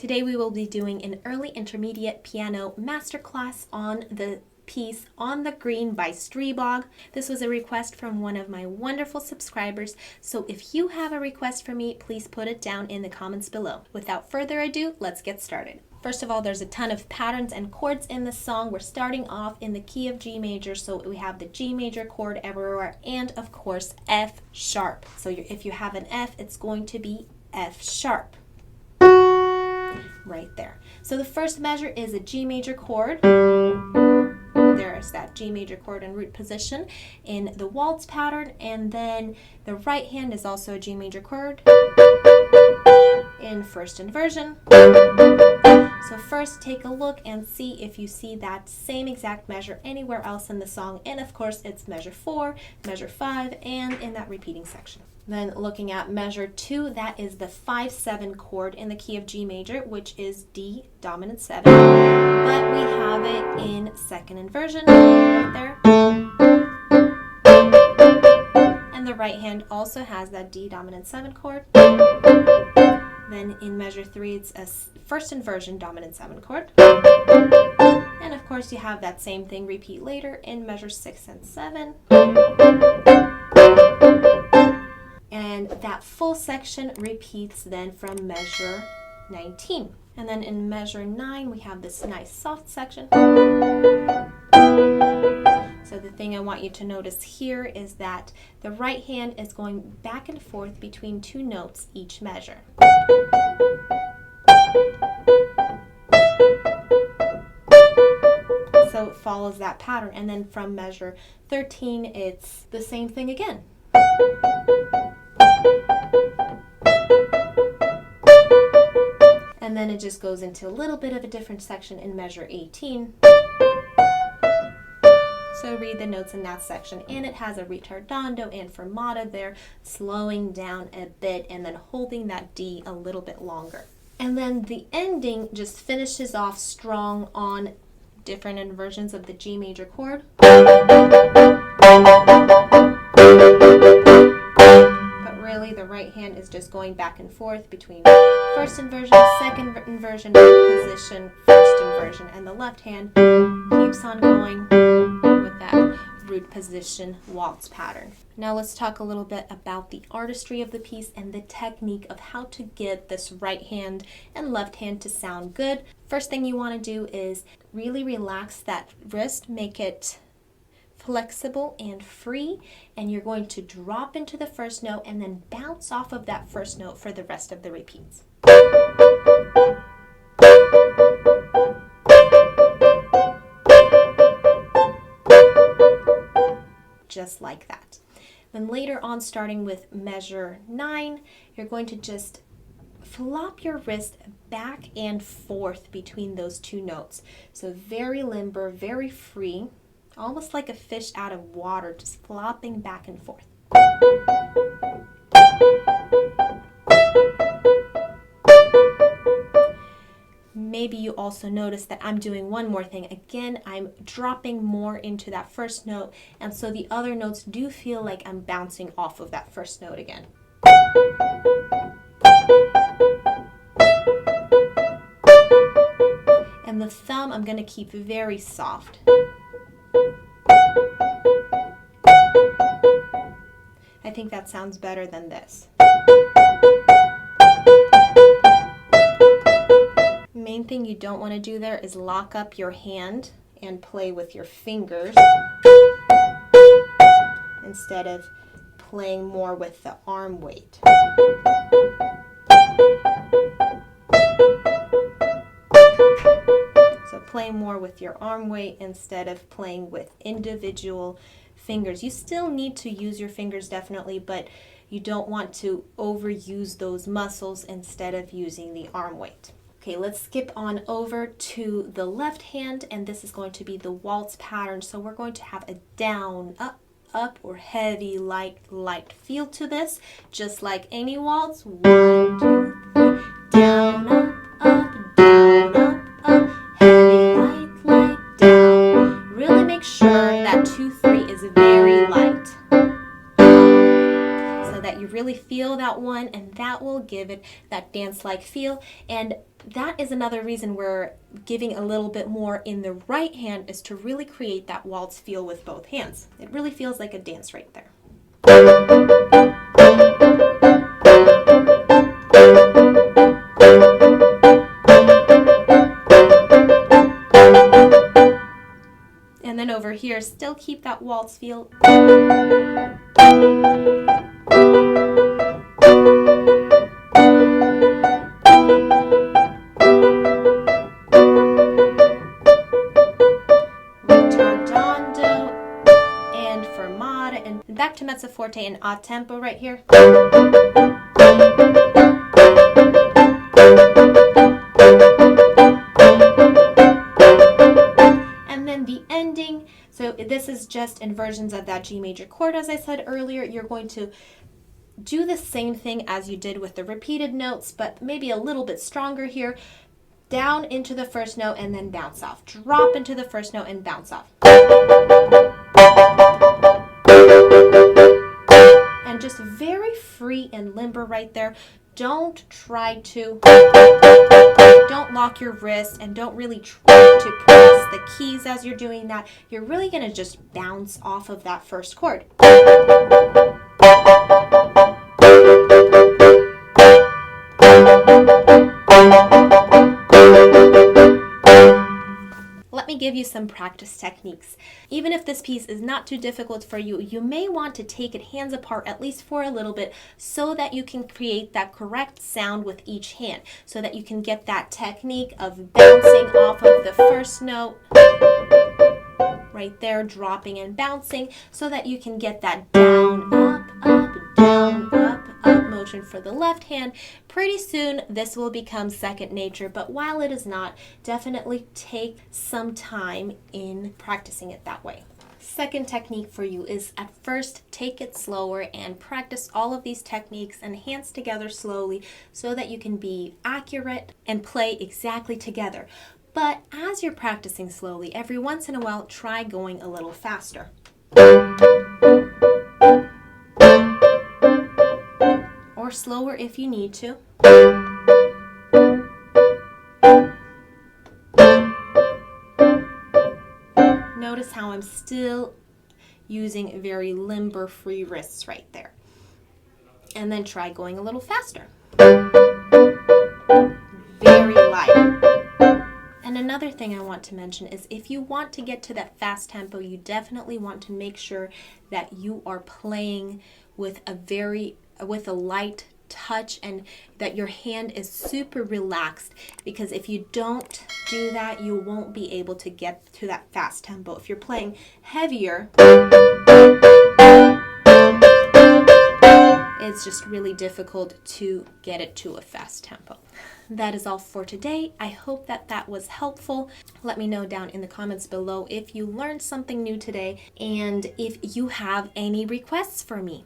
Today we will be doing an early intermediate piano masterclass on the piece On the Green by Streabbog. This was a request from one of my wonderful subscribers, so if you have a request for me, please put it down in the comments below. Without further ado, let's get started. First of all, there's a ton of patterns and chords in this song. We're starting off in the key of G major, so we have the G major chord everywhere, and of course F sharp. So if you have an F, it's going to be F sharp. Right there. So the first measure is a G major chord. There's that G major chord in root position in the waltz pattern, and then the right hand is also a G major chord in first inversion. So first take a look and see if you see that same exact measure anywhere else in the song, and of course it's measure 4, measure 5, and in that repeating section. Then looking at measure 2, that is the 5-7 chord in the key of G major, which is D dominant 7, but we have it in second inversion right there. And the right hand also has that D dominant 7 chord. Then in measure 3, it's a first inversion dominant 7 chord. And of course you have that same thing repeat later in measure 6 and 7. And that full section repeats then from measure 19. And then in measure 9, we have this nice soft section. So the thing I want you to notice here is that the right hand is going back and forth between two notes each measure. So it follows that pattern. And then from measure 13, it's the same thing again. And then it just goes into a little bit of a different section in measure 18. So read the notes in that section, and it has a ritardando and fermata there, slowing down a bit and then holding that D a little bit longer. And then the ending just finishes off strong on different inversions of the G major chord. Really, the right hand is just going back and forth between first inversion, second inversion, position, first inversion, and the left hand keeps on going with that root position waltz pattern. Now let's talk a little bit about the artistry of the piece and the technique of how to get this right hand and left hand to sound good. First thing you want to do is really relax that wrist, make it flexible and free, and you're going to drop into the first note and then bounce off of that first note for the rest of the repeats. Just like that. Then later on, starting with measure 9, you're going to just flop your wrist back and forth between those two notes. So very limber, very free. Almost like a fish out of water, just flopping back and forth. Maybe you also notice that I'm doing one more thing. Again, I'm dropping more into that first note, and so the other notes do feel like I'm bouncing off of that first note again. And the thumb I'm going to keep very soft. I think that sounds better than this. Main thing you don't want to do there is lock up your hand and play with your fingers instead of playing more with the arm weight. So play more with your arm weight instead of playing with individual fingers. You still need to use your fingers definitely, but you don't want to overuse those muscles instead of using the arm weight. Okay, let's skip on over to the left hand, and this is going to be the waltz pattern. So we're going to have a down, up, up, or heavy, light, light feel to this, just like any waltz. 1, 2, 3, down, up, up, down, up, up, heavy, light, light, down. Really make sure that 2, 3 is very light, so that you really feel that one, and that will give it that dance-like feel. And that is another reason we're giving a little bit more in the right hand, is to really create that waltz feel with both hands. It really feels like a dance right there. And then over here, still keep that waltz feel. Ritardando and fermata, and back to mezzo forte and a tempo right here. So this is just inversions of that G major chord. As I said earlier, you're going to do the same thing as you did with the repeated notes, but maybe a little bit stronger here. Down into the first note and then bounce off. Drop into the first note and bounce off. And just very free and limber right there. Don't lock your wrist, and don't really try to press the keys as you're doing that. You're really going to just bounce off of that first chord. Let me give you some practice techniques. Even if this piece is not too difficult for you, you may want to take it hands apart at least for a little bit, so that you can create that correct sound with each hand, so that you can get that technique of bouncing off of the first note right there, dropping and bouncing, so that you can get that down, up, down, up motion for the left hand. Pretty soon this will become second nature, but while it is not, definitely take some time in practicing it that way. Second technique for you is, at first take it slower and practice all of these techniques and hands together slowly, so that you can be accurate and play exactly together. But as you're practicing slowly, every once in a while try going a little faster. Or slower if you need to. Notice how I'm still using very limber, free wrists right there. And then try going a little faster. Very light. And another thing I want to mention is, if you want to get to that fast tempo, you definitely want to make sure that you are playing with a light touch, and that your hand is super relaxed, because if you don't do that, you won't be able to get to that fast tempo. If you're playing heavier, it's just really difficult to get it to a fast tempo. That is all for today. I hope that was helpful. Let me know down in the comments below if you learned something new today, and if you have any requests for me.